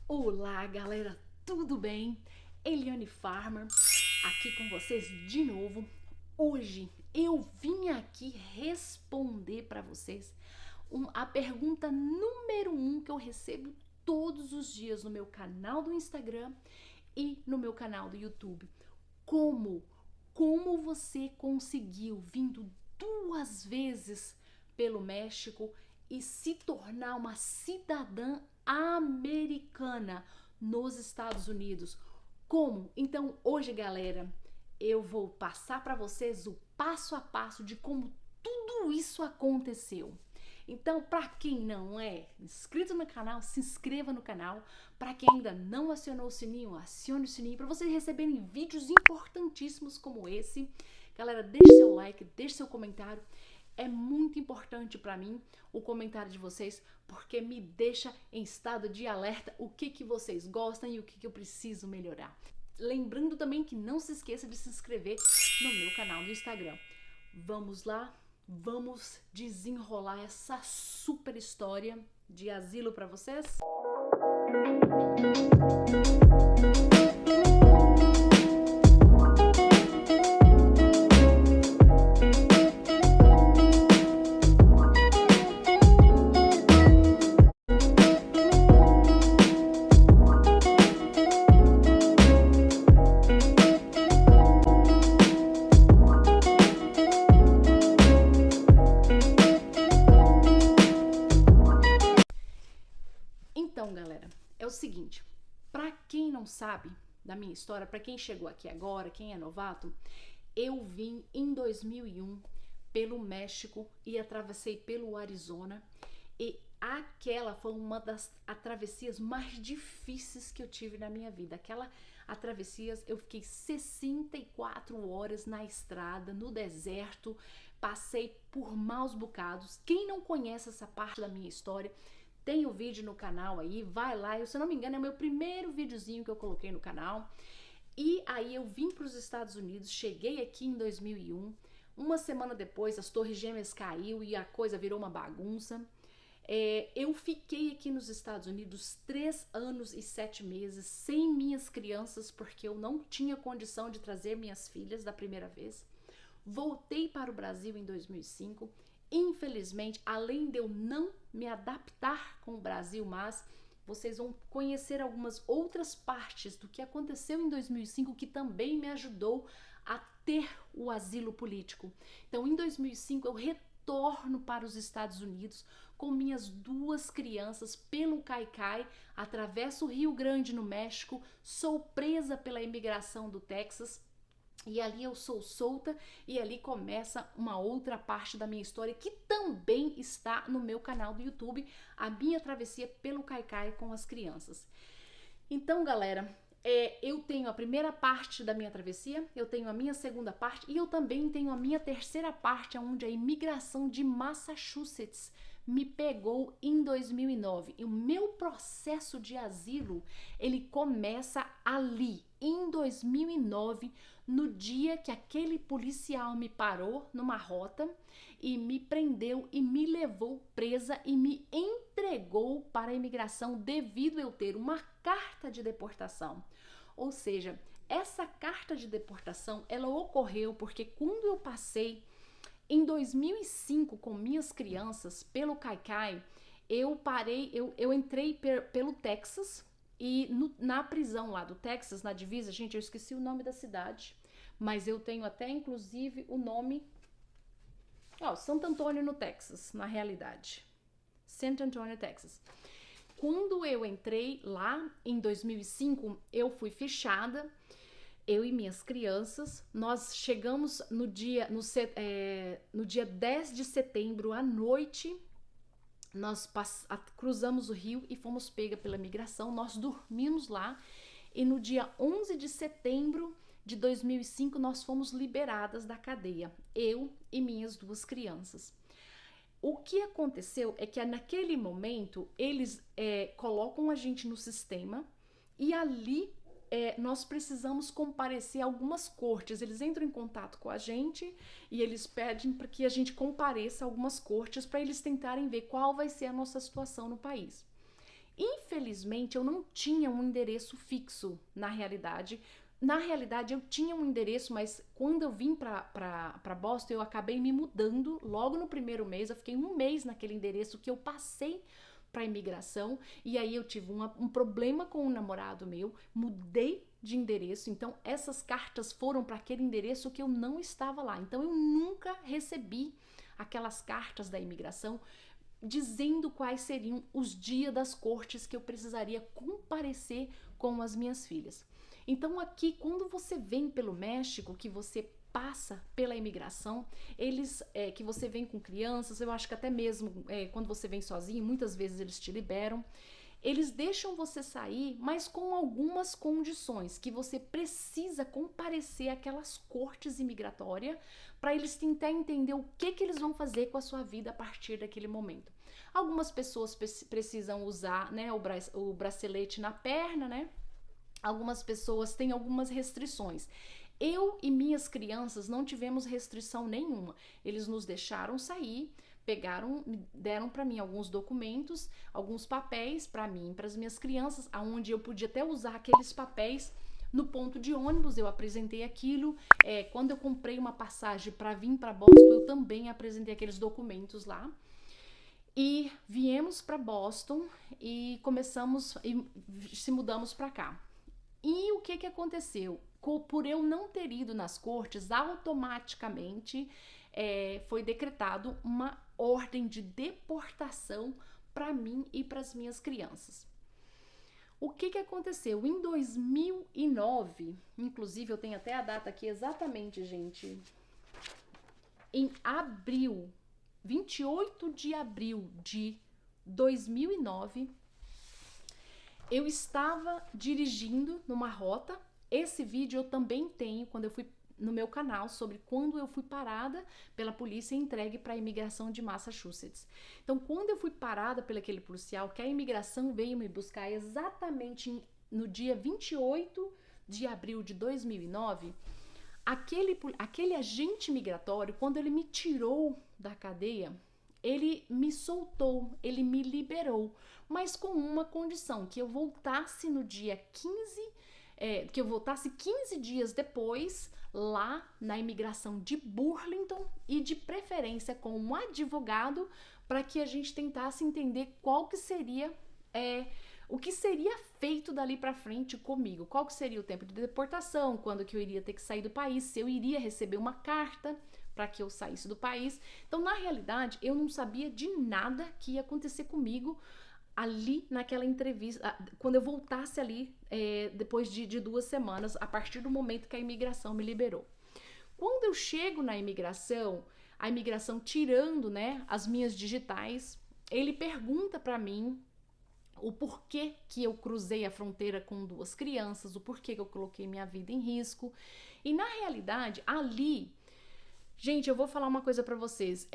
Olá, galera, tudo bem? Eliane Farmer aqui com vocês de novo. Hoje eu vim aqui responder para vocês a pergunta número 1 que eu recebo todos os dias no meu canal do Instagram e no meu canal do YouTube. Como? Como você conseguiu vindo 2 vezes pelo México e se tornar uma cidadã americana nos Estados Unidos? Como? Então, hoje, galera, eu vou passar para vocês o passo a passo de como tudo isso aconteceu. Então, para quem não é inscrito no canal, se inscreva no canal. Para quem ainda não acionou o sininho, acione o sininho para vocês receberem vídeos importantíssimos como esse. Galera, deixe seu like, deixe seu comentário. É muito importante para mim o comentário de vocês, porque me deixa em estado de alerta o que vocês gostam e o que eu preciso melhorar. Lembrando também que não se esqueça de se inscrever no meu canal do Instagram. Vamos lá, vamos desenrolar essa super história de asilo para vocês? Então, galera, é o seguinte, para quem não sabe da minha história, para quem chegou aqui agora, quem é novato, eu vim em 2001 pelo México e atravessei pelo Arizona, e aquela foi uma das travessias mais difíceis que eu tive na minha vida. Aquela travessia, eu fiquei 64 horas na estrada, no deserto, passei por maus bocados. Quem não conhece essa parte da minha história, tem o vídeo no canal aí, vai lá. Se eu não me engano, é o meu primeiro videozinho que eu coloquei no canal. E aí eu vim para os Estados Unidos, cheguei aqui em 2001. Uma semana depois, as Torres Gêmeas caiu e a coisa virou uma bagunça. Eu fiquei aqui nos Estados Unidos 3 anos e 7 meses sem minhas crianças, porque eu não tinha condição de trazer minhas filhas da primeira vez. Voltei para o Brasil em 2005. Infelizmente, além de eu não me adaptar com o Brasil, mas vocês vão conhecer algumas outras partes do que aconteceu em 2005 que também me ajudou a ter o asilo político. Então, em 2005, eu retorno para os Estados Unidos com minhas 2 crianças pelo Caicai, atravesso o Rio Grande no México, sou presa pela imigração do Texas. E ali eu sou solta e ali começa uma outra parte da minha história que também está no meu canal do YouTube, a minha travessia pelo Caicai com as crianças. Então, galera, eu tenho a primeira parte da minha travessia, eu tenho a minha segunda parte e eu também tenho a minha terceira parte, onde a imigração de Massachusetts me pegou em 2009. E o meu processo de asilo, ele começa ali, em 2009, no dia que aquele policial me parou numa rota e me prendeu e me levou presa e me entregou para a imigração devido eu ter uma carta de deportação. Ou seja, essa carta de deportação, ela ocorreu porque quando eu passei em 2005 com minhas crianças pelo Caicai, eu entrei pelo Texas e na prisão lá do Texas, na divisa, gente, eu esqueci o nome da cidade, mas eu tenho até inclusive o nome, Santo Antônio no Texas, na realidade, Santo Antônio, Texas. Quando eu entrei lá em 2005, eu fui fichada, eu e minhas crianças. Nós chegamos no dia 10 de setembro à noite, nós cruzamos o rio e fomos pega pela migração, nós dormimos lá e no dia 11 de setembro de 2005 nós fomos liberadas da cadeia, eu e minhas 2 crianças. O que aconteceu é que naquele momento eles colocam a gente no sistema e ali nós precisamos comparecer a algumas cortes. Eles entram em contato com a gente e eles pedem para que a gente compareça a algumas cortes para eles tentarem ver qual vai ser a nossa situação no país. Infelizmente, eu não tinha um endereço fixo, na realidade. Na realidade, eu tinha um endereço, mas quando eu vim para Boston, eu acabei me mudando logo no primeiro mês. Eu fiquei um mês naquele endereço que eu passei para imigração, e aí eu tive um problema com um namorado meu, mudei de endereço, então essas cartas foram para aquele endereço que eu não estava lá. Então eu nunca recebi aquelas cartas da imigração dizendo quais seriam os dias das cortes que eu precisaria comparecer com as minhas filhas. Então aqui, quando você vem pelo México, que você passa pela imigração, que você vem com crianças, eu acho que até mesmo quando você vem sozinho, muitas vezes eles te liberam, eles deixam você sair, mas com algumas condições, que você precisa comparecer àquelas cortes imigratórias para eles tentar entender o que eles vão fazer com a sua vida a partir daquele momento. Algumas pessoas precisam usar, né, o bracelete na perna, né? Algumas pessoas têm algumas restrições. Eu e minhas crianças não tivemos restrição nenhuma. Eles nos deixaram sair, deram para mim alguns documentos, alguns papéis para mim, para as minhas crianças, aonde eu podia até usar aqueles papéis no ponto de ônibus. Eu apresentei aquilo. Quando eu comprei uma passagem para vir para Boston, eu também apresentei aqueles documentos lá. E viemos para Boston e se mudamos para cá. E o que aconteceu? Por eu não ter ido nas cortes, automaticamente foi decretado uma ordem de deportação para mim e para as minhas crianças. O que aconteceu? Em 2009, inclusive eu tenho até a data aqui exatamente, gente, em abril, 28 de abril de 2009, eu estava dirigindo numa rota. Esse vídeo eu também tenho quando eu fui no meu canal sobre quando eu fui parada pela polícia e entregue para a imigração de Massachusetts. Então, quando eu fui parada pelo aquele policial, que a imigração veio me buscar exatamente no dia 28 de abril de 2009, aquele agente migratório, quando ele me tirou da cadeia, ele me soltou, ele me liberou, mas com uma condição, que eu voltasse no dia 15, que eu voltasse 15 dias depois, lá na imigração de Burlington, e de preferência com um advogado, para que a gente tentasse entender qual que seria, o que seria feito dali para frente comigo, qual que seria o tempo de deportação, quando que eu iria ter que sair do país, se eu iria receber uma carta para que eu saísse do país. Então, na realidade, eu não sabia de nada que ia acontecer comigo ali naquela entrevista, quando eu voltasse ali, depois de 2 semanas, a partir do momento que a imigração me liberou. Quando eu chego na imigração, a imigração tirando, né, as minhas digitais, ele pergunta para mim o porquê que eu cruzei a fronteira com 2 crianças, o porquê que eu coloquei minha vida em risco. E na realidade, ali, gente, eu vou falar uma coisa para vocês,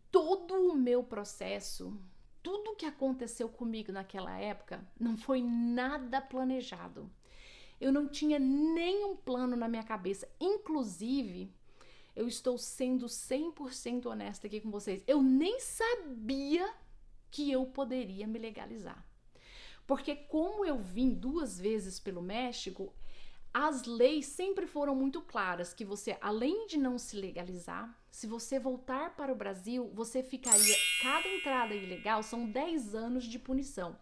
todo o meu processo, tudo que aconteceu comigo naquela época, não foi nada planejado. Eu não tinha nenhum plano na minha cabeça. Inclusive, eu estou sendo 100% honesta aqui com vocês. Eu nem sabia que eu poderia me legalizar. Porque como eu vim 2 vezes pelo México, as leis sempre foram muito claras, que você, além de não se legalizar, se você voltar para o Brasil, você ficaria, cada entrada ilegal são 10 anos de punição.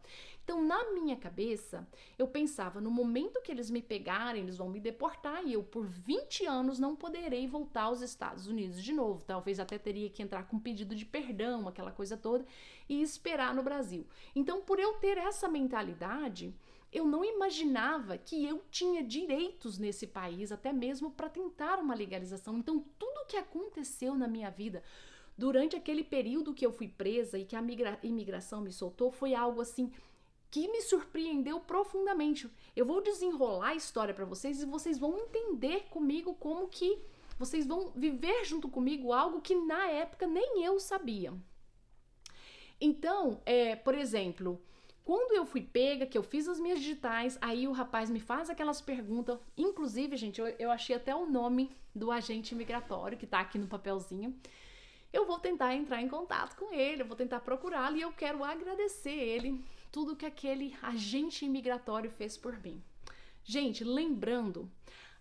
Então, na minha cabeça, eu pensava, no momento que eles me pegarem, eles vão me deportar e eu, por 20 anos, não poderei voltar aos Estados Unidos de novo. Talvez até teria que entrar com pedido de perdão, aquela coisa toda, e esperar no Brasil. Então, por eu ter essa mentalidade, eu não imaginava que eu tinha direitos nesse país, até mesmo para tentar uma legalização. Então, tudo que aconteceu na minha vida durante aquele período que eu fui presa e que a imigração me soltou foi algo assim que me surpreendeu profundamente. Eu vou desenrolar a história para vocês e vocês vão entender comigo como que vocês vão viver junto comigo algo que na época nem eu sabia. Então, por exemplo, quando eu fui pega, que eu fiz as minhas digitais, aí o rapaz me faz aquelas perguntas. Inclusive, gente, eu achei até o nome do agente migratório que tá aqui no papelzinho. Eu vou tentar entrar em contato com ele, eu vou tentar procurá-lo e eu quero agradecer ele tudo que aquele agente imigratório fez por mim. Gente, lembrando,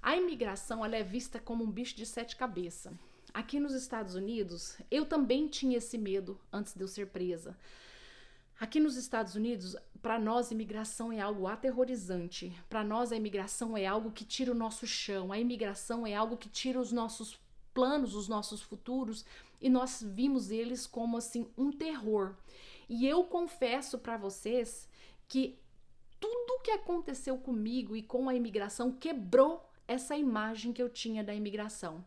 a imigração ela é vista como um bicho de 7 cabeças. Aqui nos Estados Unidos, eu também tinha esse medo antes de eu ser presa. Aqui nos Estados Unidos, para nós, imigração é algo aterrorizante. Para nós, a imigração é algo que tira o nosso chão. A imigração é algo que tira os nossos planos, os nossos futuros, e nós vimos eles como assim um terror. E eu confesso para vocês que tudo que aconteceu comigo e com a imigração quebrou essa imagem que eu tinha da imigração.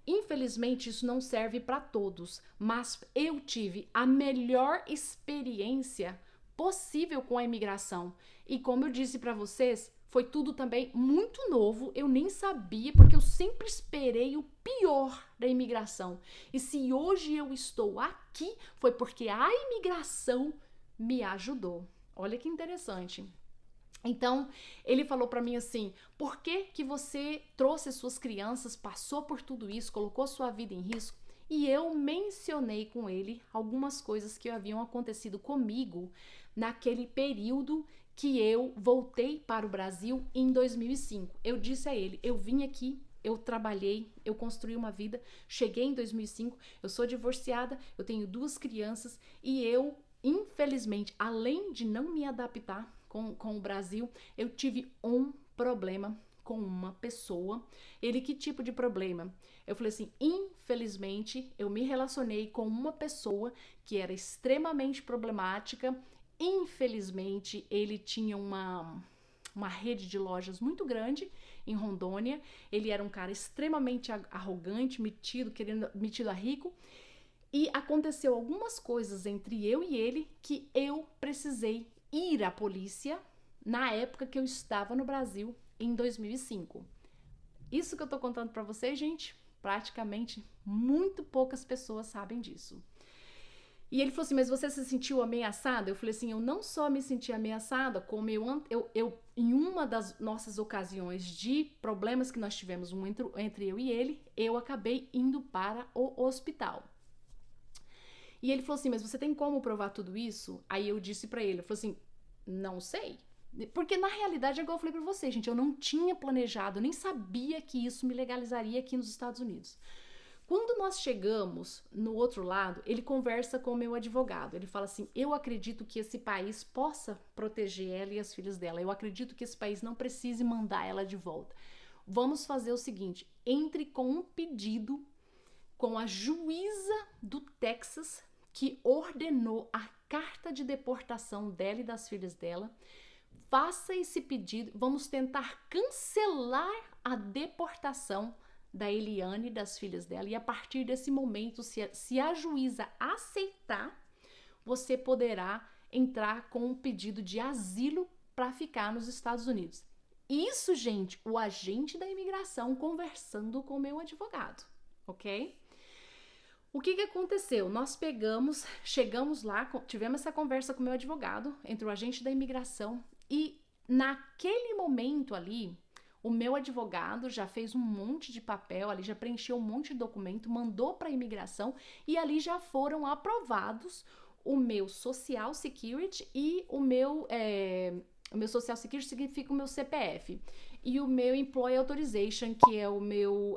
Infelizmente, isso não serve para todos, mas eu tive a melhor experiência possível com a imigração. E como eu disse para vocês, foi tudo também muito novo, eu nem sabia, porque eu sempre esperei o pior da imigração. E se hoje eu estou aqui, foi porque a imigração me ajudou. Olha que interessante. Então, ele falou para mim assim, por que você trouxe suas crianças, passou por tudo isso, colocou sua vida em risco? E eu mencionei com ele algumas coisas que haviam acontecido comigo naquele período que eu voltei para o Brasil em 2005. Eu disse a ele, eu vim aqui, eu trabalhei, eu construí uma vida, cheguei em 2005, eu sou divorciada, eu tenho 2 crianças e eu, infelizmente, além de não me adaptar com o Brasil, eu tive um problema com uma pessoa. Ele, que tipo de problema? Eu falei assim, infelizmente, eu me relacionei com uma pessoa que era extremamente problemática. Infelizmente, ele tinha uma rede de lojas muito grande em Rondônia. Ele era um cara extremamente arrogante, metido a rico. E aconteceu algumas coisas entre eu e ele que eu precisei ir à polícia na época que eu estava no Brasil, em 2005. Isso que eu tô contando pra vocês, gente, praticamente muito poucas pessoas sabem disso. E ele falou assim, mas você se sentiu ameaçada? Eu falei assim, eu não só me senti ameaçada, como eu em uma das nossas ocasiões de problemas que nós tivemos entre eu e ele, eu acabei indo para o hospital. E ele falou assim, mas você tem como provar tudo isso? Aí eu disse pra ele, eu falei assim, não sei. Porque na realidade, igual eu falei pra você, gente, eu não tinha planejado, nem sabia que isso me legalizaria aqui nos Estados Unidos. Quando nós chegamos no outro lado, ele conversa com o meu advogado. Ele fala assim, eu acredito que esse país possa proteger ela e as filhas dela. Eu acredito que esse país não precise mandar ela de volta. Vamos fazer o seguinte, entre com um pedido com a juíza do Texas, que ordenou a carta de deportação dela e das filhas dela. Faça esse pedido, vamos tentar cancelar a deportação da Eliane e das filhas dela. E a partir desse momento, se a juíza aceitar, você poderá entrar com um pedido de asilo para ficar nos Estados Unidos. Isso, gente, o agente da imigração conversando com o meu advogado, ok? O que aconteceu? Nós chegamos lá, tivemos essa conversa com o meu advogado, entre o agente da imigração, e naquele momento ali, o meu advogado já fez um monte de papel, ali já preencheu um monte de documento, mandou para a imigração e ali já foram aprovados o meu Social Security e o meu Social Security significa o meu CPF e o meu Employee Authorization, que é o meu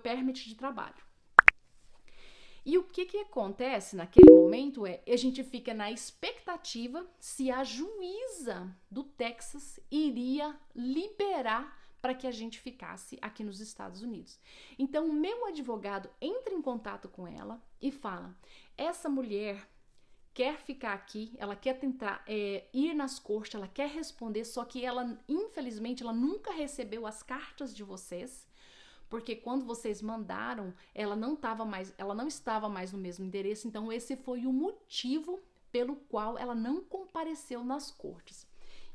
permit de trabalho. E o que acontece naquele momento a gente fica na expectativa se a juíza do Texas iria liberar para que a gente ficasse aqui nos Estados Unidos. Então, o meu advogado entra em contato com ela e fala, essa mulher quer ficar aqui, ela quer tentar ir nas cortes, ela quer responder, só que ela, infelizmente, ela nunca recebeu as cartas de vocês, porque quando vocês mandaram, ela não estava mais no mesmo endereço, então esse foi o motivo pelo qual ela não compareceu nas cortes.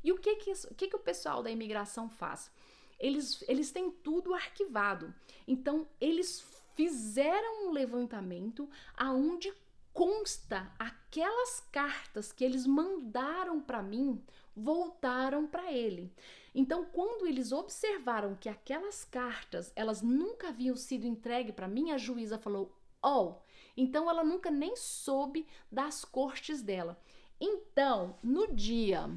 E o que o pessoal da imigração faz? Eles têm tudo arquivado, então eles fizeram um levantamento aonde consta aquelas cartas que eles mandaram para mim, voltaram para ele. Então, quando eles observaram que aquelas cartas, elas nunca haviam sido entregues para mim, a juíza falou, então ela nunca nem soube das cortes dela. Então, no dia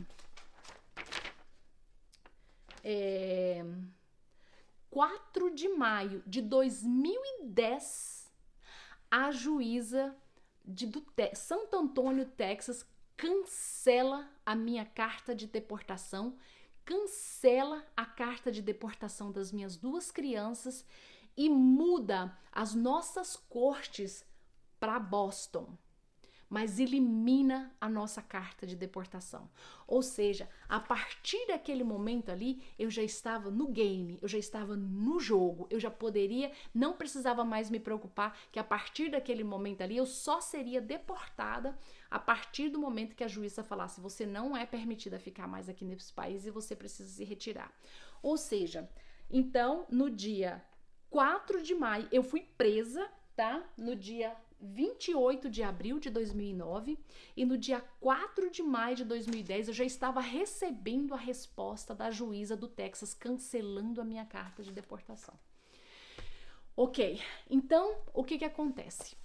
4 de maio de 2010, a juíza do Santo Antônio, Texas, cancela a minha carta de deportação, cancela a carta de deportação das minhas 2 crianças e muda as nossas cortes para Boston, mas elimina a nossa carta de deportação. Ou seja, a partir daquele momento ali, eu já estava no game, eu já estava no jogo, eu já poderia, não precisava mais me preocupar que a partir daquele momento ali, eu só seria deportada a partir do momento que a juíza falasse: você não é permitida ficar mais aqui nesse país e você precisa se retirar. Ou seja, então, no dia 4 de maio, eu fui presa, tá? No dia 28 de abril de 2009 e no dia 4 de maio de 2010 eu já estava recebendo a resposta da juíza do Texas cancelando a minha carta de deportação. Ok, então o que acontece?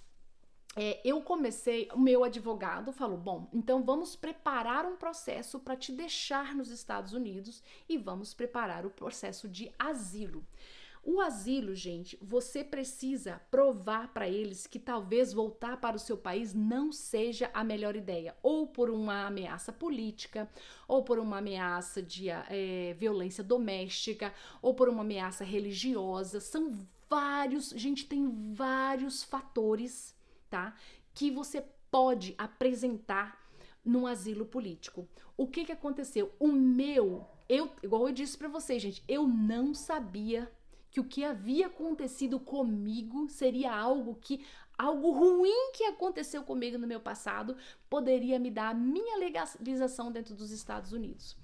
Eu comecei, o meu advogado falou: bom, então vamos preparar um processo para te deixar nos Estados Unidos e vamos preparar o processo de asilo. O asilo, gente, você precisa provar para eles que talvez voltar para o seu país não seja a melhor ideia, ou por uma ameaça política, ou por uma ameaça de violência doméstica, ou por uma ameaça religiosa. São vários, gente, tem vários fatores, tá, que você pode apresentar num asilo político. O que aconteceu? Igual eu disse para vocês, gente, eu não sabia que o que havia acontecido comigo seria algo ruim que aconteceu comigo no meu passado poderia me dar a minha legalização dentro dos Estados Unidos.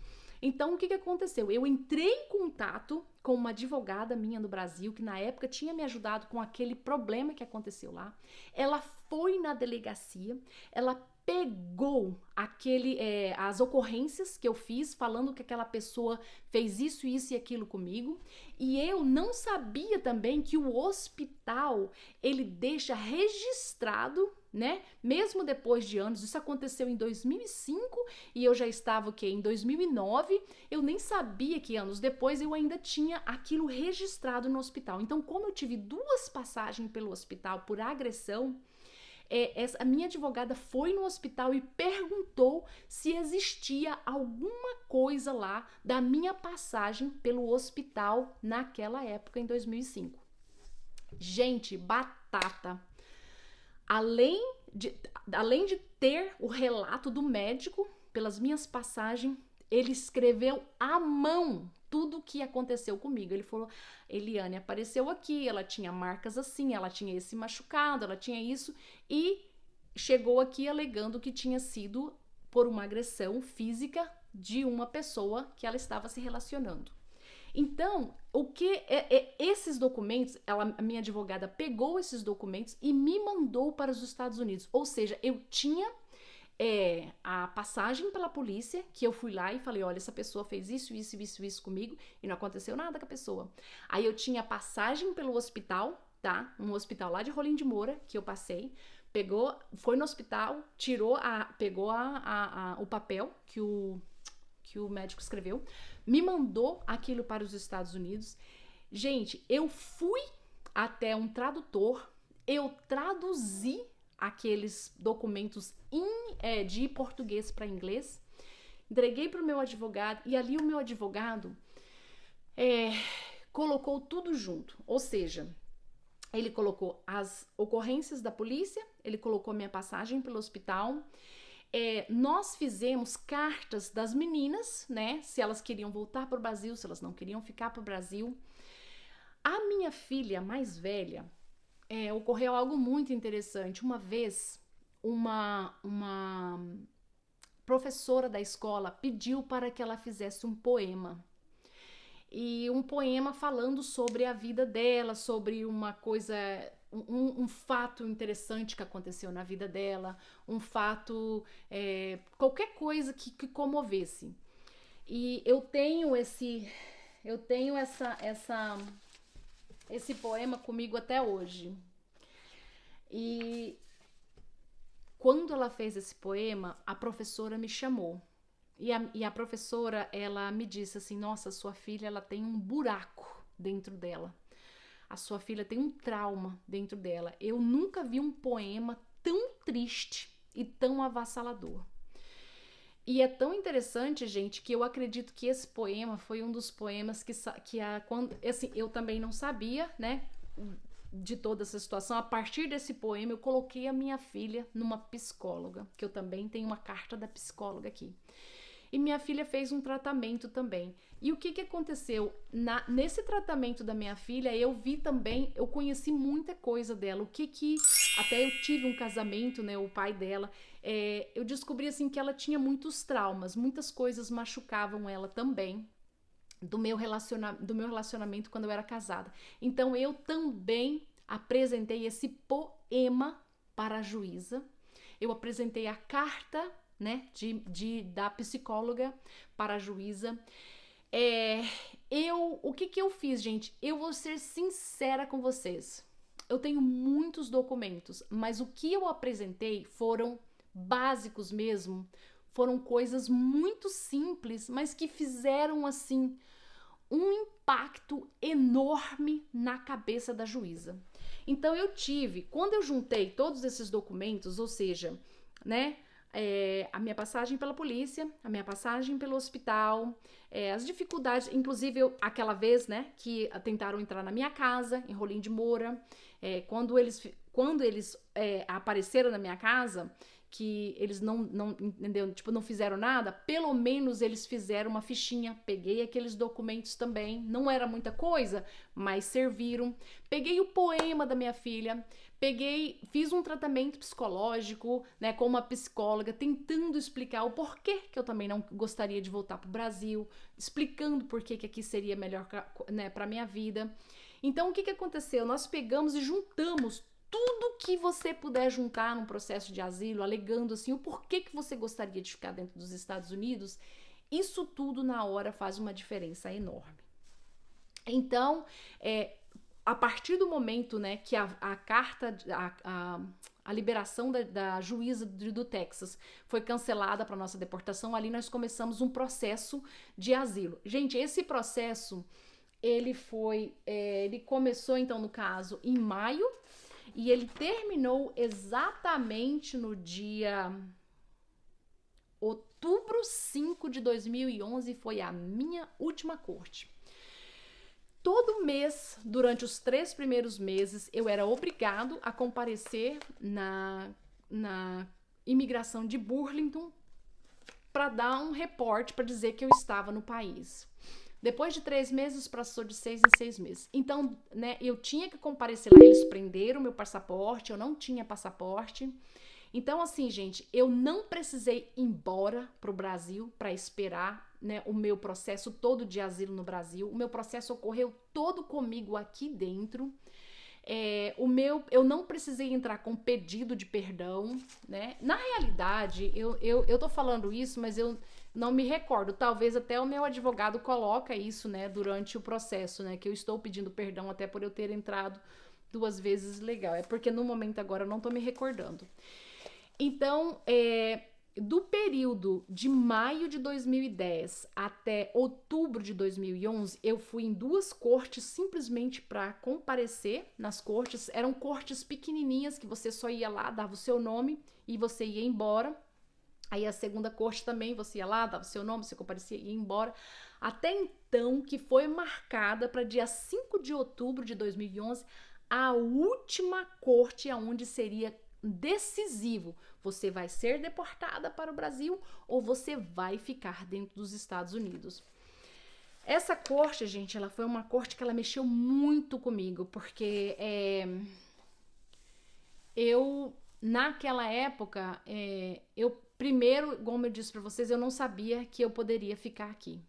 Então, o que aconteceu? Eu entrei em contato com uma advogada minha no Brasil, que na época tinha me ajudado com aquele problema que aconteceu lá. Ela foi na delegacia, ela pegou as ocorrências que eu fiz, falando que aquela pessoa fez isso, isso e aquilo comigo. E eu não sabia também que o hospital, ele deixa registrado, né? Mesmo depois de anos, isso aconteceu em 2005 e eu já estava em 2009, eu nem sabia que anos depois eu ainda tinha aquilo registrado no hospital. Então, como eu tive 2 passagens pelo hospital por agressão, a minha advogada foi no hospital e perguntou se existia alguma coisa lá da minha passagem pelo hospital naquela época, em 2005. Gente, batata. Além de ter o relato do médico pelas minhas passagens, ele escreveu à mão tudo o que aconteceu comigo. Ele falou: Eliane apareceu aqui, ela tinha marcas assim, ela tinha esse machucado, ela tinha isso, e chegou aqui alegando que tinha sido por uma agressão física de uma pessoa que ela estava se relacionando. Então, esses documentos, a minha advogada pegou esses documentos e me mandou para os Estados Unidos. Ou seja, eu tinha a passagem pela polícia, que eu fui lá e falei: olha, essa pessoa fez isso, isso, isso, isso comigo e não aconteceu nada com a pessoa. Aí eu tinha a passagem pelo hospital, tá? Um hospital lá de Rolim de Moura, que eu passei. Foi no hospital, pegou o papel que o médico escreveu, me mandou aquilo para os Estados Unidos. Gente, eu fui até um tradutor, eu traduzi aqueles documentos de português para inglês, entreguei para o meu advogado e ali o meu advogado colocou tudo junto, ou seja, ele colocou as ocorrências da polícia, ele colocou minha passagem pelo hospital. Nós fizemos cartas das meninas, né? Se elas queriam voltar para o Brasil, se elas não queriam ficar para o Brasil. A minha filha mais velha, ocorreu algo muito interessante. Uma vez, uma professora da escola pediu para que ela fizesse um poema. E um poema falando sobre a vida dela, sobre uma coisa, um fato interessante que aconteceu na vida dela, um fato, qualquer coisa que comovesse. E eu tenho esse poema comigo até hoje. E Quando ela fez esse poema, a professora me chamou. E a professora, ela me disse assim, nossa, sua filha, ela tem um buraco dentro dela. A sua filha tem um trauma dentro dela. Eu nunca vi um poema tão triste e tão avassalador. E é tão interessante, gente, que eu acredito que esse poema foi um dos poemas assim, eu também não sabia, né, de toda essa situação. A partir desse poema, eu coloquei a minha filha numa psicóloga, que eu também tenho uma carta da psicóloga aqui. E minha filha fez um tratamento também. E o que aconteceu? Nesse tratamento da minha filha, eu vi também, eu conheci muita coisa dela. Até eu tive um casamento, né? O pai dela, eu descobri assim que ela tinha muitos traumas, muitas coisas machucavam ela também. Do meu relacionamento quando eu era casada. Então eu também apresentei esse poema para a juíza. Eu apresentei a carta, né, da psicóloga para a juíza. O que eu fiz, gente? Eu vou ser sincera com vocês. Eu tenho muitos documentos, mas o que eu apresentei foram básicos mesmo. Foram coisas muito simples, mas que fizeram, assim, um impacto enorme na cabeça da juíza. Então quando eu juntei todos esses documentos, ou seja, né, a minha passagem pela polícia, a minha passagem pelo hospital, as dificuldades, inclusive aquela vez, né, que tentaram entrar na minha casa, em Rolim de Moura, quando eles apareceram na minha casa, que eles entendeu? Tipo, não fizeram nada, pelo menos eles fizeram uma fichinha. Peguei aqueles documentos também, não era muita coisa, mas serviram. Peguei o poema da minha filha, fiz um tratamento psicológico, né, com uma psicóloga, tentando explicar o porquê que eu também não gostaria de voltar pro Brasil, explicando por que aqui seria melhor, né, pra minha vida. Então, o que aconteceu? Nós pegamos e juntamos tudo que você puder juntar num processo de asilo, alegando assim o porquê que você gostaria de ficar dentro dos Estados Unidos, isso tudo na hora faz uma diferença enorme. Então, a partir do momento, né, que a carta, a liberação da juíza do Texas foi cancelada para nossa deportação, ali nós começamos um processo de asilo. Gente, esse processo, ele começou, então, no caso, em maio, e ele terminou exatamente no dia outubro 5 de 2011, foi a minha última corte. Todo mês, durante os 3 primeiros meses, eu era obrigado a comparecer na imigração de Burlington para dar um reporte, para dizer que eu estava no país. Depois de 3 meses, passou de 6 em 6 meses. Então, né, eu tinha que comparecer lá, eles prenderam meu passaporte, eu não tinha passaporte. Então, assim, gente, eu não precisei ir embora pro Brasil para esperar, né, o meu processo todo de asilo no Brasil. O meu processo ocorreu todo comigo aqui dentro. Eu não precisei entrar com pedido de perdão, né? Na realidade, eu tô falando isso, mas eu não me recordo. Talvez até o meu advogado coloca isso, né, durante o processo, né, que eu estou pedindo perdão até por eu ter entrado 2 vezes legal. É porque no momento agora eu não tô me recordando. Então, do período de maio de 2010 até outubro de 2011, eu fui em 2 cortes simplesmente para comparecer nas cortes. Eram cortes pequenininhas que você só ia lá, dava o seu nome e você ia embora. Aí a segunda corte também, você ia lá, dava o seu nome, você comparecia e ia embora. Até então, que foi marcada para dia 5 de outubro de 2011, a última corte onde seria decisivo. Você vai ser deportada para o Brasil ou você vai ficar dentro dos Estados Unidos. Essa corte, gente, ela foi uma corte que ela mexeu muito comigo, porque naquela época, primeiro, como eu disse para vocês, eu não sabia que eu poderia ficar aqui.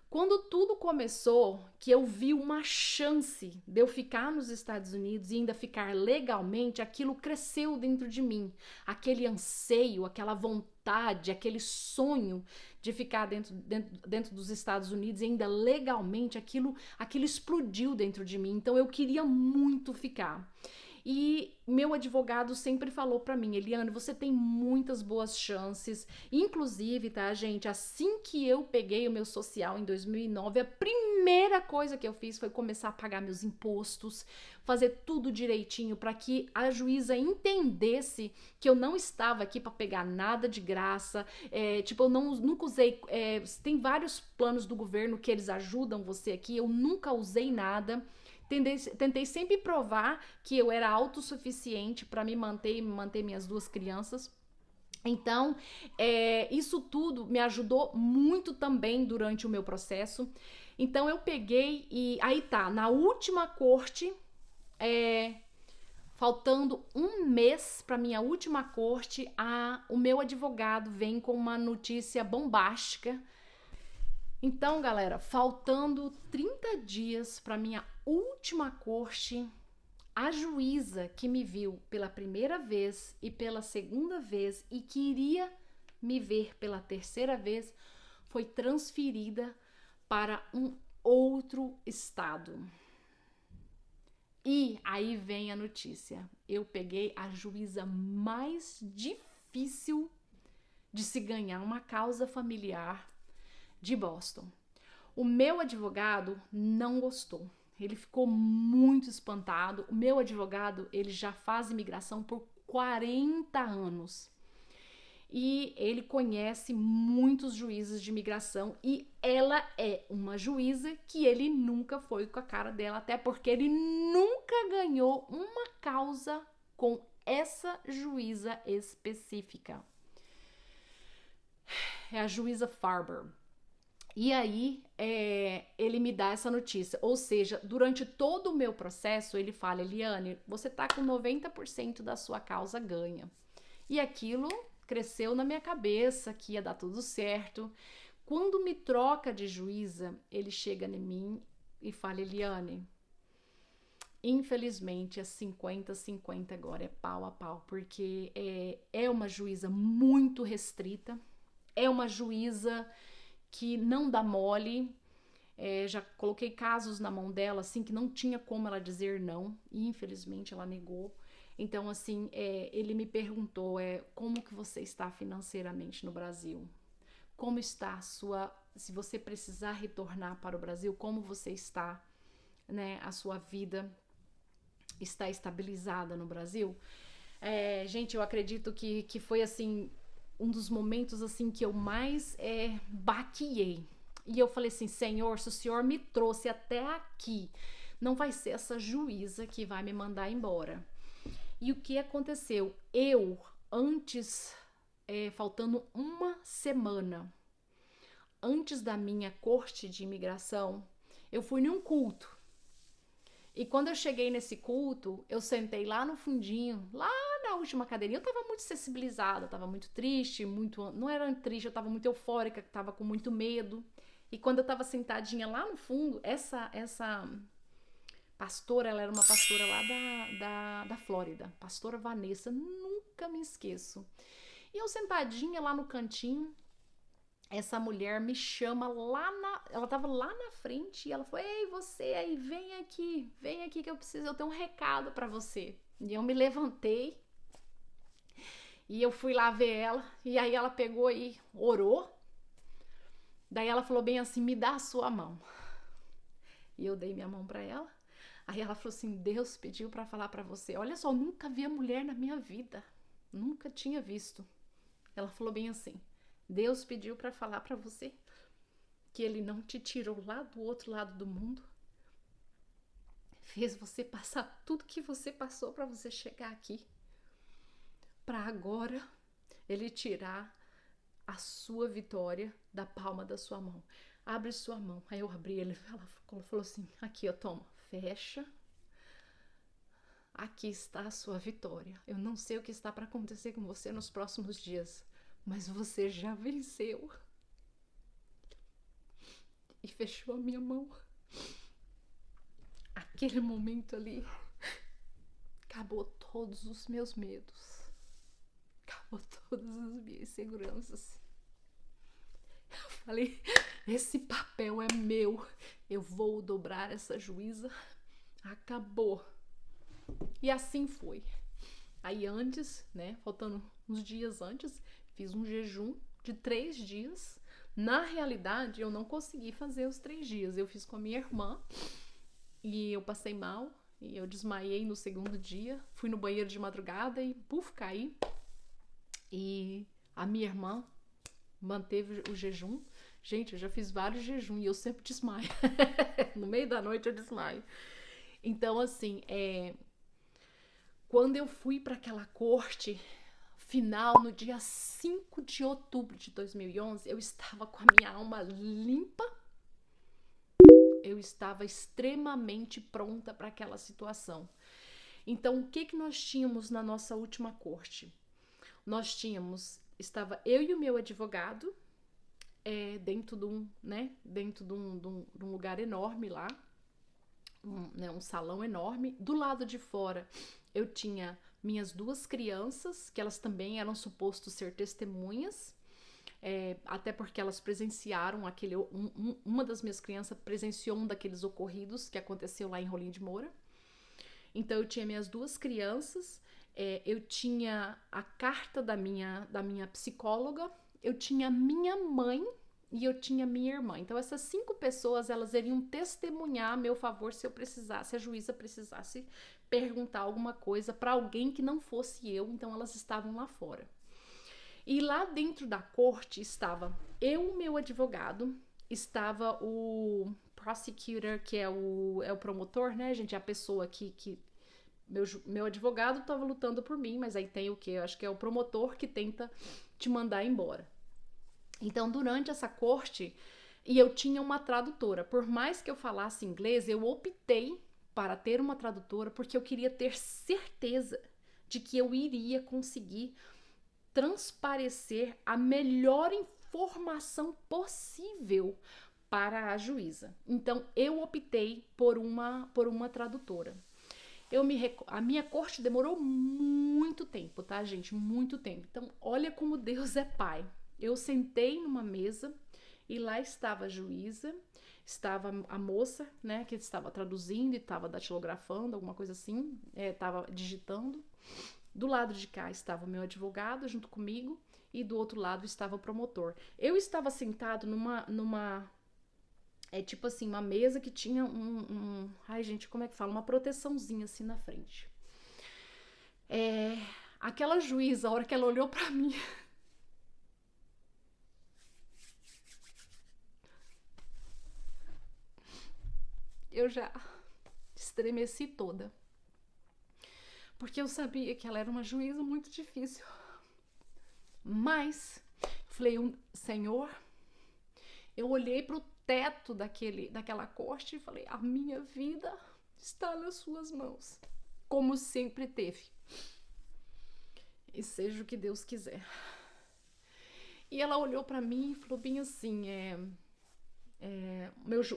Quando tudo começou, que eu vi uma chance de eu ficar nos Estados Unidos e ainda ficar legalmente, aquilo cresceu dentro de mim. Aquele anseio, aquela vontade, aquele sonho de ficar dentro dos Estados Unidos e ainda legalmente, aquilo explodiu dentro de mim. Então eu queria muito ficar. E meu advogado sempre falou pra mim, Eliane, você tem muitas boas chances. Inclusive, tá, gente, assim que eu peguei o meu social em 2009, a primeira coisa que eu fiz foi começar a pagar meus impostos, fazer tudo direitinho para que a juíza entendesse que eu não estava aqui para pegar nada de graça. Tipo, eu nunca usei. Tem vários planos do governo que eles ajudam você aqui, eu nunca usei nada. Tentei sempre provar que eu era autossuficiente para me manter e manter minhas duas crianças. Então, isso tudo me ajudou muito também durante o meu processo. Então, eu peguei e aí tá, na última corte, faltando um mês para minha última corte, o meu advogado vem com uma notícia bombástica. Então, galera, faltando 30 dias para minha última corte, a juíza que me viu pela primeira vez e pela segunda vez e que iria me ver pela terceira vez foi transferida para um outro estado. E aí vem a notícia. Eu peguei a juíza mais difícil de se ganhar uma causa familiar de Boston. O meu advogado não gostou. Ele ficou muito espantado. O meu advogado, ele já faz imigração por 40 anos. E ele conhece muitos juízes de imigração e ela é uma juíza que ele nunca foi com a cara dela, até porque ele nunca ganhou uma causa com essa juíza específica. É a juíza Farber. E aí, ele me dá essa notícia. Ou seja, durante todo o meu processo, ele fala, Eliane, você tá com 90% da sua causa ganha. E aquilo cresceu na minha cabeça, que ia dar tudo certo. Quando me troca de juíza, ele chega em mim e fala, Eliane, infelizmente é 50-50 agora, é pau a pau, porque é uma juíza muito restrita, é uma juíza que não dá mole. Já coloquei casos na mão dela, assim, que não tinha como ela dizer não, e infelizmente ela negou. Então, assim, ele me perguntou, como que você está financeiramente no Brasil? Como está a sua... Se você precisar retornar para o Brasil, como você está, né? A sua vida está estabilizada no Brasil? Gente, eu acredito que foi, assim, um dos momentos, assim, que eu mais baqueei. E eu falei assim, Senhor, se o Senhor me trouxe até aqui, não vai ser essa juíza que vai me mandar embora. E o que aconteceu? Eu, antes, faltando uma semana, antes da minha corte de imigração, eu fui num culto. E quando eu cheguei nesse culto, eu sentei lá no fundinho, lá na última cadeirinha. Eu tava muito sensibilizada, tava muito triste, não era triste, eu tava muito eufórica, tava com muito medo. E quando eu tava sentadinha lá no fundo, essa pastora, ela era uma pastora lá da Flórida, pastora Vanessa, nunca me esqueço. E eu sentadinha lá no cantinho, essa mulher me chama ela tava lá na frente e ela falou, ei, você aí, vem aqui que eu tenho um recado pra você. E eu me levantei e eu fui lá ver ela, e aí ela pegou e orou. Daí ela falou bem assim, me dá a sua mão. E eu dei minha mão pra ela. Aí ela falou assim, Deus pediu pra falar pra você. Olha só, eu nunca vi a mulher na minha vida. Nunca tinha visto. Ela falou bem assim, Deus pediu pra falar pra você que ele não te tirou lá do outro lado do mundo. Fez você passar tudo que você passou pra você chegar aqui. Pra agora ele tirar a sua vitória da palma da sua mão. Abre sua mão. Aí eu abri, ela falou assim, aqui, ó, toma, fecha. Aqui está a sua vitória. Eu não sei o que está para acontecer com você nos próximos dias, mas você já venceu. E fechou a minha mão. Aquele momento ali, acabou todos os meus medos. Acabou todas as minhas inseguranças. Eu falei, esse papel é meu. Eu vou dobrar essa juíza. Acabou. E assim foi. Aí antes, né, faltando uns dias antes, fiz um jejum de 3 dias. Na realidade, eu não consegui fazer os 3 dias. Eu fiz com a minha irmã e eu passei mal. E eu desmaiei no segundo dia. Fui no banheiro de madrugada e, puf, caí. E a minha irmã manteve o jejum. Gente, eu já fiz vários jejuns e eu sempre desmaio. No meio da noite eu desmaio. Então, assim, quando eu fui para aquela corte final, no dia 5 de outubro de 2011, eu estava com a minha alma limpa. Eu estava extremamente pronta para aquela situação. Então, o que nós tínhamos na nossa última corte? Nós tínhamos, estava eu e o meu advogado, dentro de um lugar enorme lá, um salão enorme. Do lado de fora, eu tinha minhas 2 crianças, que elas também eram supostos ser testemunhas, até porque elas presenciaram uma das minhas crianças presenciou um daqueles ocorridos que aconteceu lá em Rolim de Moura. Então eu tinha minhas 2 crianças, eu tinha a carta da minha psicóloga, eu tinha minha mãe e eu tinha minha irmã. Então essas 5 pessoas, elas iriam testemunhar a meu favor se eu precisasse, se a juíza precisasse perguntar alguma coisa para alguém que não fosse eu. Então elas estavam lá fora. E lá dentro da corte estava eu, o meu advogado, estava o prosecutor, que é o promotor, né, gente? A pessoa que meu advogado estava lutando por mim, mas aí tem o quê? Eu acho que é o promotor que tenta te mandar embora. Então, durante essa corte, e eu tinha uma tradutora. Por mais que eu falasse inglês, eu optei para ter uma tradutora porque eu queria ter certeza de que eu iria conseguir transparecer a melhor informação possível para a juíza. Então, eu optei por uma tradutora. A minha corte demorou muito tempo, tá, gente? Muito tempo. Então, olha como Deus é pai. Eu sentei numa mesa e lá estava a juíza, estava a moça, né, que estava traduzindo e estava datilografando, alguma coisa assim, estava digitando. Do lado de cá estava o meu advogado junto comigo e do outro lado estava o promotor. Eu estava sentado numa tipo assim, uma mesa que tinha ai, gente, como é que fala? Uma proteçãozinha assim na frente. Aquela juíza, a hora que ela olhou pra mim, eu já estremeci toda. Porque eu sabia que ela era uma juíza muito difícil. Mas, falei, Senhor, eu olhei pro teto daquela corte e falei, a minha vida está nas suas mãos, como sempre teve. E seja o que Deus quiser. E ela olhou para mim e falou bem assim,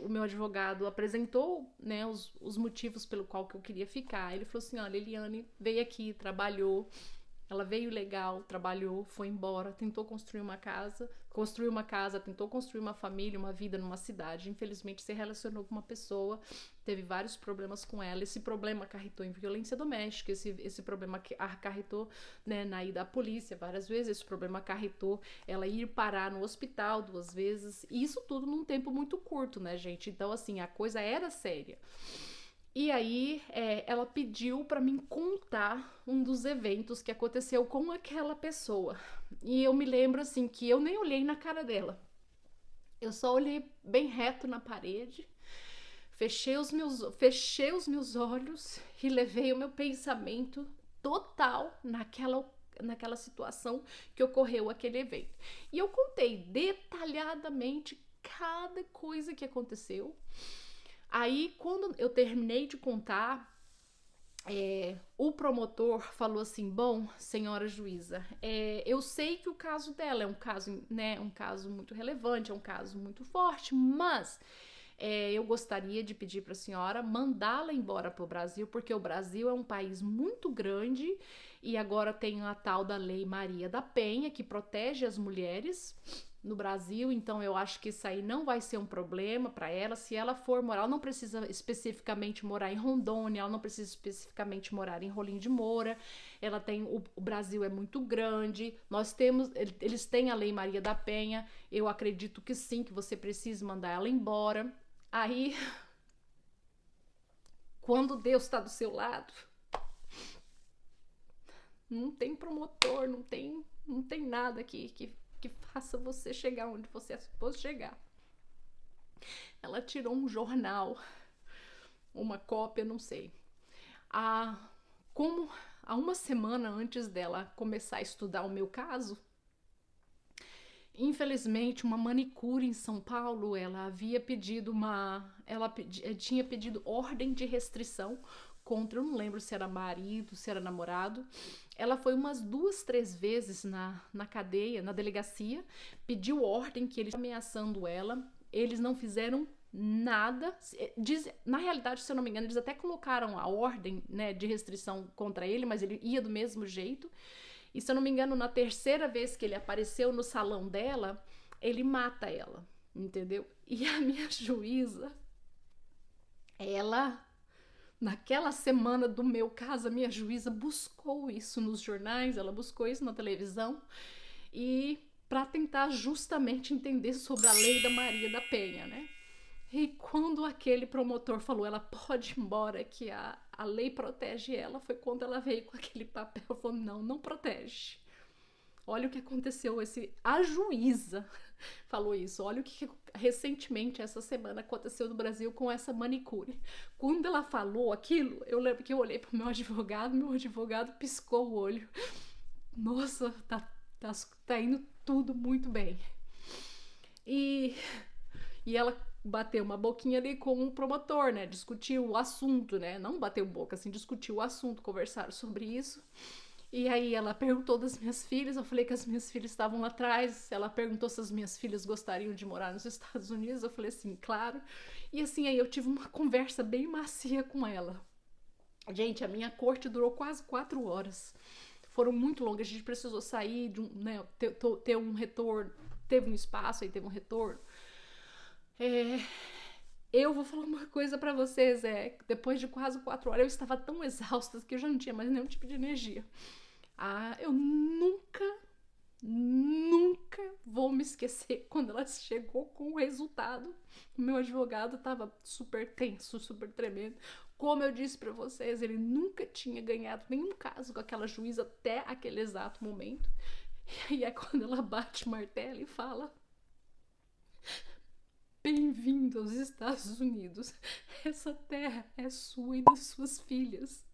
o meu advogado apresentou, né, os motivos pelo qual que eu queria ficar. Ele falou assim, olha, Eliane veio aqui, trabalhou, ela veio legal, trabalhou, foi embora, tentou construir uma casa, tentou construir uma família, uma vida numa cidade. Infelizmente se relacionou com uma pessoa, teve vários problemas com ela. Esse problema acarretou em violência doméstica, esse problema acarretou, né, na ida à polícia várias vezes, esse problema acarretou ela ir parar no hospital 2 vezes. E isso tudo num tempo muito curto, né, gente? Então, assim, a coisa era séria. E aí, ela pediu para mim contar um dos eventos que aconteceu com aquela pessoa. E eu me lembro, assim, que eu nem olhei na cara dela. Eu só olhei bem reto na parede, fechei os meus olhos e levei o meu pensamento total naquela situação que ocorreu aquele evento. E eu contei detalhadamente cada coisa que aconteceu. Aí, quando eu terminei de contar, o promotor falou assim, bom, senhora juíza, eu sei que o caso dela é um caso, né, um caso muito relevante, é um caso muito forte, mas eu gostaria de pedir para a senhora mandá-la embora para o Brasil, porque o Brasil é um país muito grande e agora tem a tal da Lei Maria da Penha, que protege as mulheres. no Brasil, então eu acho que isso aí não vai ser um problema para ela. Se ela for morar, ela não precisa especificamente morar em Rondônia, ela não precisa especificamente morar em Rolim de Moura. Ela tem, o Brasil é muito grande, nós temos, eles têm a Lei Maria da Penha, eu acredito que sim, que você precisa mandar ela embora. Aí, quando Deus está do seu lado, não tem promotor, não tem nada que faça você chegar onde você é suposto chegar. Ela tirou um jornal, uma cópia, não sei. Como há uma semana antes dela começar a estudar o meu caso, infelizmente, uma manicure em São Paulo, ela havia pedido tinha pedido ordem de restrição contra, eu não lembro se era marido, se era namorado. Ela foi umas 2, 3 vezes na cadeia, na delegacia, pediu ordem, que eles ameaçando ela, eles não fizeram nada. Na realidade, se eu não me engano, eles até colocaram a ordem, né, de restrição contra ele, mas ele ia do mesmo jeito. E se eu não me engano, na 3ª vez que ele apareceu no salão dela, ele mata ela, entendeu? E a minha juíza, ela, naquela semana do meu caso, a minha juíza buscou isso nos jornais, ela buscou isso na televisão, e para tentar justamente entender sobre a lei da Maria da Penha, né? E quando aquele promotor falou, ela pode ir embora, que a lei protege ela, foi quando ela veio com aquele papel e falou, não protege. Olha o que aconteceu, a juíza falou isso, olha o que recentemente, essa semana, aconteceu no Brasil com essa manicure. Quando ela falou aquilo, eu lembro que eu olhei pro meu advogado piscou o olho. Nossa, tá indo tudo muito bem. E ela bateu uma boquinha ali com o promotor, né? Discutiu o assunto, né? Não bateu boca, assim, discutiu o assunto, conversaram sobre isso. E aí ela perguntou das minhas filhas, eu falei que as minhas filhas estavam lá atrás. Ela perguntou se as minhas filhas gostariam de morar nos Estados Unidos, eu falei assim, claro. E assim, aí eu tive uma conversa bem macia com ela. Gente, a minha corte durou quase 4 horas. Foram muito longas, a gente precisou sair, né, ter um retorno. Teve um espaço, aí teve um retorno. Eu vou falar uma coisa pra vocês, depois de quase 4 horas eu estava tão exausta que eu já não tinha mais nenhum tipo de energia. Eu nunca vou me esquecer quando ela chegou com o resultado. O meu advogado estava super tenso, super tremendo. Como eu disse pra vocês, ele nunca tinha ganhado nenhum caso com aquela juíza até aquele exato momento. E é quando ela bate o martelo e fala: bem-vindo aos Estados Unidos. Essa terra é sua e das suas filhas.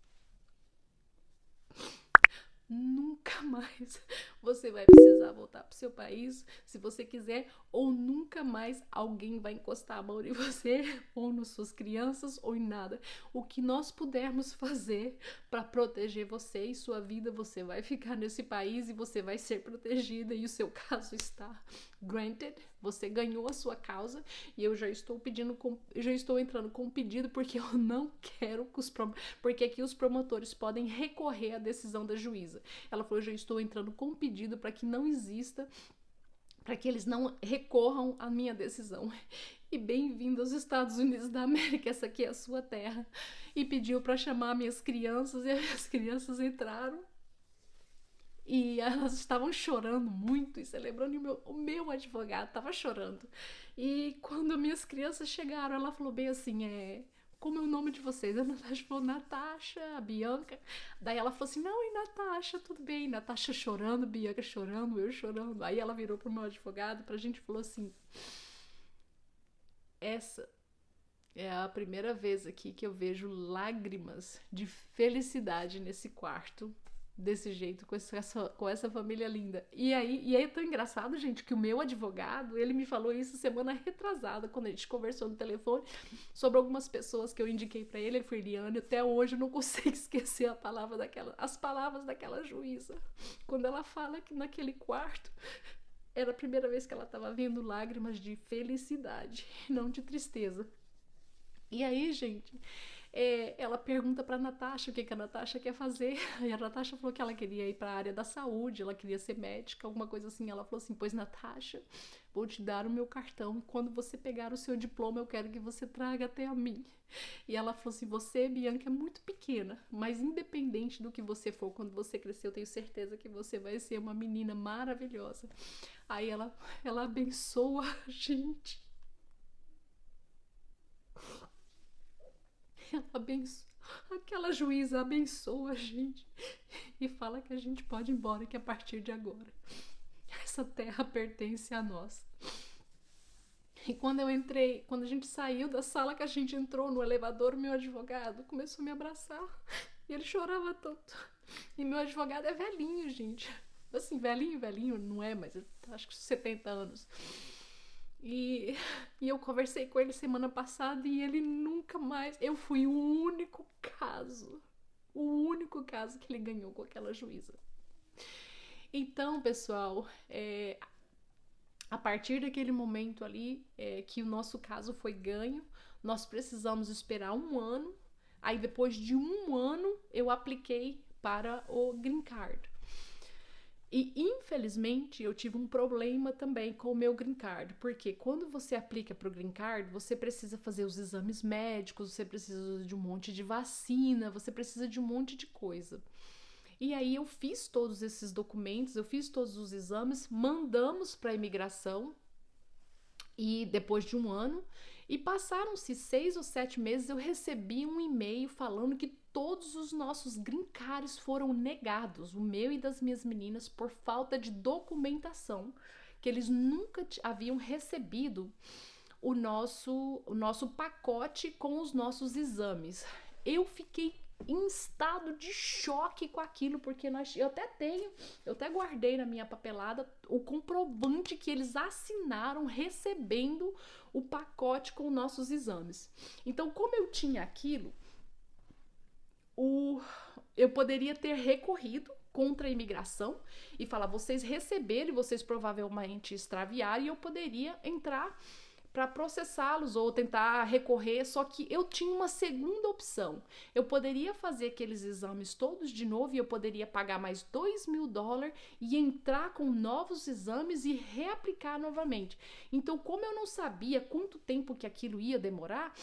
Nunca mais você vai precisar voltar pro seu país, se você quiser, ou nunca mais alguém vai encostar a mão em você, ou nas suas crianças, ou em nada. O que nós pudermos fazer para proteger você e sua vida, você vai ficar nesse país e você vai ser protegida, e o seu caso está granted, você ganhou a sua causa, e eu já estou entrando com um pedido, porque eu não quero que porque aqui os promotores podem recorrer à decisão da juíza. Ela falou, eu já estou entrando com um pedido para que não exista, para que eles não recorram à minha decisão. E bem-vindo aos Estados Unidos da América, essa aqui é a sua terra. E pediu para chamar minhas crianças, e as crianças entraram. E elas estavam chorando muito e celebrando, e o meu advogado estava chorando. E quando minhas crianças chegaram, ela falou bem assim, como é o nome de vocês? A Natasha falou, Natasha, a Bianca. Daí ela falou assim, não, e Natasha, tudo bem. Natasha chorando, Bianca chorando, eu chorando. Aí ela virou pro meu advogado, pra gente, falou assim, essa é a primeira vez aqui que eu vejo lágrimas de felicidade nesse quarto, desse jeito, com essa família linda. E aí é tão engraçado, gente, que o meu advogado, ele me falou isso semana retrasada, quando a gente conversou no telefone, sobre algumas pessoas que eu indiquei pra ele. Ele foi Eliane, até hoje eu não consigo esquecer as palavras daquela juíza, quando ela fala que naquele quarto era a primeira vez que ela estava vendo lágrimas de felicidade, não de tristeza. E aí, gente, ela pergunta pra Natasha o que a Natasha quer fazer. E a Natasha falou que ela queria ir pra área da saúde, ela queria ser médica, alguma coisa assim. Ela falou assim, pois Natasha, vou te dar o meu cartão e quando você pegar o seu diploma eu quero que você traga até a mim. E ela falou assim, você, Bianca, é muito pequena, mas independente do que você for, quando você crescer, eu tenho certeza que você vai ser uma menina maravilhosa. Aí ela abençoa a gente. Aquela juíza abençoa a gente e fala que a gente pode ir embora, que a partir de agora essa terra pertence a nós. E quando a gente saiu da sala, que a gente entrou no elevador, meu advogado começou a me abraçar e ele chorava tanto. E meu advogado é velhinho, gente. Assim, velhinho não é, mas acho que 70 anos. E eu conversei com ele semana passada e ele nunca mais... Eu fui o único caso que ele ganhou com aquela juíza. Então, pessoal, a partir daquele momento ali que o nosso caso foi ganho, nós precisamos esperar 1 ano. Aí depois de 1 ano eu apliquei para o Green Card. E infelizmente eu tive um problema também com o meu Green Card, porque quando você aplica para o Green Card, você precisa fazer os exames médicos, você precisa de um monte de vacina, você precisa de um monte de coisa. E aí eu fiz todos esses documentos, eu fiz todos os exames, mandamos para a imigração e depois de 1 ano, e passaram-se 6 ou 7 meses, eu recebi um e-mail falando que todos os nossos green cards foram negados, o meu e das minhas meninas, por falta de documentação, que eles nunca haviam recebido o nosso pacote com os nossos exames. Eu fiquei em estado de choque com aquilo, porque eu até guardei na minha papelada o comprovante que eles assinaram recebendo o pacote com nossos exames. Então, como eu tinha aquilo, eu poderia ter recorrido contra a imigração e falar, vocês receberam e vocês provavelmente extraviaram, e eu poderia entrar para processá-los ou tentar recorrer, só que eu tinha uma segunda opção. Eu poderia fazer aqueles exames todos de novo e eu poderia pagar mais $2.000 e entrar com novos exames e reaplicar novamente. Então, como eu não sabia quanto tempo que aquilo ia demorar,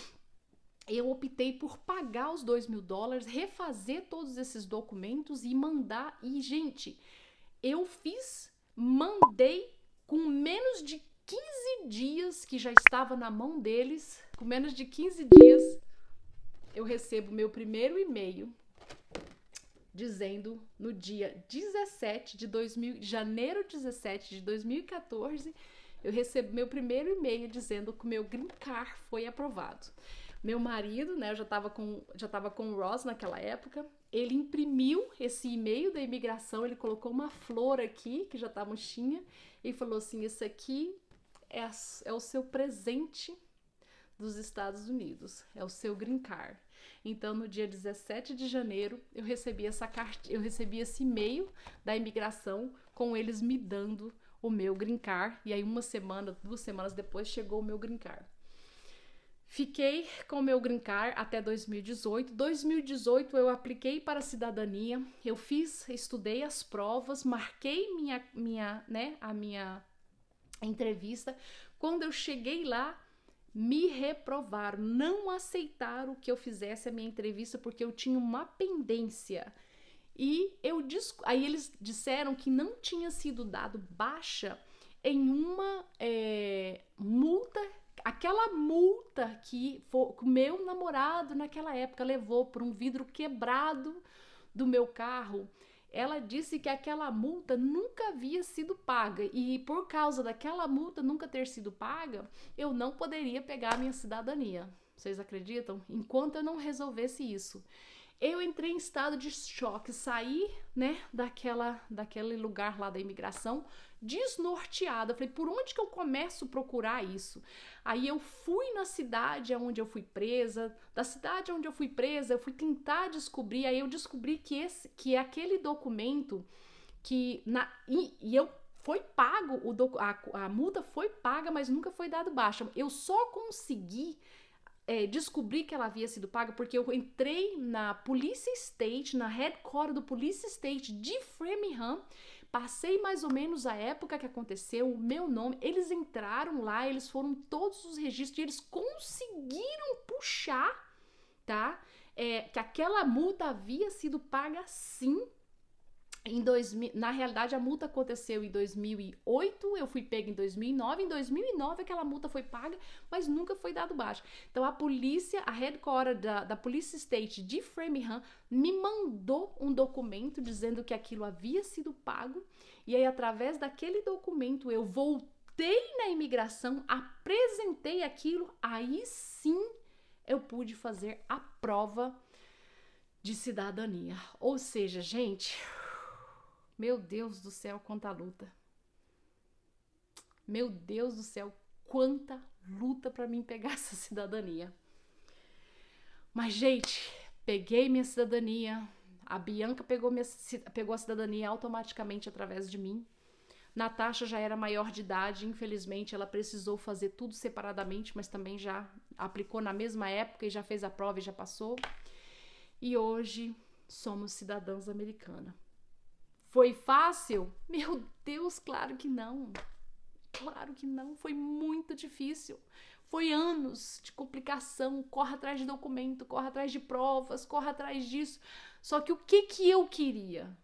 eu optei por pagar os $2.000, refazer todos esses documentos e mandar. E, gente, mandei com menos de 15 dias que já estava na mão deles, com menos de 15 dias, eu recebo meu primeiro e-mail dizendo, no dia 17 de janeiro 17 de 2014, eu recebo meu primeiro e-mail dizendo que o meu Green Card foi aprovado. Meu marido, né, eu já estava com o Ross naquela época, ele imprimiu esse e-mail da imigração, ele colocou uma flor aqui, que já tá murchinha, e falou assim, esse aqui é o seu presente dos Estados Unidos, é o seu Green Card. Então, no dia 17 de janeiro, eu recebi esse e-mail da imigração com eles me dando o meu Green Card, e aí 2 semanas depois chegou o meu Green Card. Fiquei com o meu Green Card até 2018. 2018 eu apliquei para a cidadania, eu estudei as provas, marquei a minha entrevista. Quando eu cheguei lá, me reprovaram, não aceitaram que eu fizesse a minha entrevista porque eu tinha uma pendência. E aí eles disseram que não tinha sido dado baixa em uma multa, aquela multa que o meu namorado naquela época levou por um vidro quebrado do meu carro. Ela disse que aquela multa nunca havia sido paga e por causa daquela multa nunca ter sido paga, eu não poderia pegar a minha cidadania. Vocês acreditam? Enquanto eu não resolvesse isso. Eu entrei em estado de choque, saí, daquele lugar lá da imigração, desnorteada. Falei, por onde que eu começo a procurar isso? Aí eu fui na cidade onde eu fui presa, da cidade onde eu fui presa, eu fui tentar descobrir, aí eu descobri que aquele documento foi pago, a multa foi paga, mas nunca foi dado baixa. Eu só consegui descobri que ela havia sido paga porque eu entrei na Police State, na headquarter do Police State de Framingham, passei mais ou menos a época que aconteceu, o meu nome, eles entraram lá, eles foram todos os registros e eles conseguiram puxar, tá? Que aquela multa havia sido paga sim. Na realidade, a multa aconteceu em 2008, eu fui pega em 2009. Em 2009, aquela multa foi paga, mas nunca foi dado baixa. Então, a headquarter da Police State de Framingham me mandou um documento dizendo que aquilo havia sido pago. E aí, através daquele documento, eu voltei na imigração, apresentei aquilo, aí sim eu pude fazer a prova de cidadania. Ou seja, gente... Meu Deus do céu, quanta luta. Meu Deus do céu, quanta luta para mim pegar essa cidadania. Mas, gente, peguei minha cidadania. A Bianca pegou a cidadania automaticamente através de mim. Natasha já era maior de idade, infelizmente ela precisou fazer tudo separadamente, mas também já aplicou na mesma época e já fez a prova e já passou. E hoje somos cidadãs americanas. Foi fácil? Meu Deus, claro que não. Claro que não. Foi muito difícil. Foi anos de complicação. Corre atrás de documento, corre atrás de provas, corre atrás disso. Só que o que eu queria?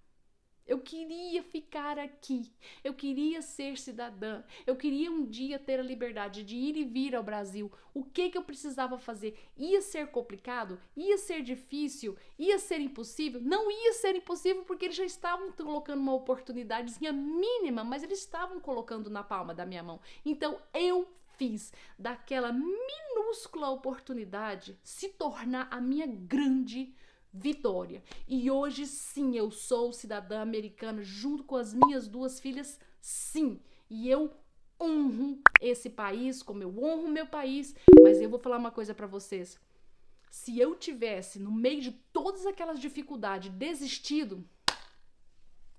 Eu queria ficar aqui. Eu queria ser cidadã. Eu queria um dia ter a liberdade de ir e vir ao Brasil. O que eu precisava fazer? Ia ser complicado? Ia ser difícil? Ia ser impossível? Não ia ser impossível porque eles já estavam colocando uma oportunidadezinha mínima, mas eles estavam colocando na palma da minha mão. Então eu fiz daquela minúscula oportunidade se tornar a minha grande vitória. E hoje sim eu sou cidadã americana junto com as minhas duas filhas, sim. E eu honro esse país como eu honro meu país. Mas eu vou falar uma coisa pra vocês. Se eu tivesse, no meio de todas aquelas dificuldades, desistido,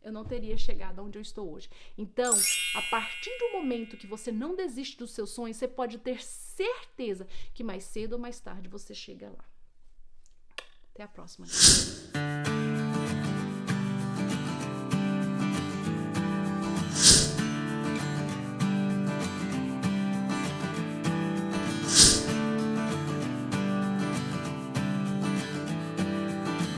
eu não teria chegado onde eu estou hoje. Então, a partir do momento que você não desiste dos seus sonhos, você pode ter certeza que mais cedo ou mais tarde você chega lá. Até a próxima.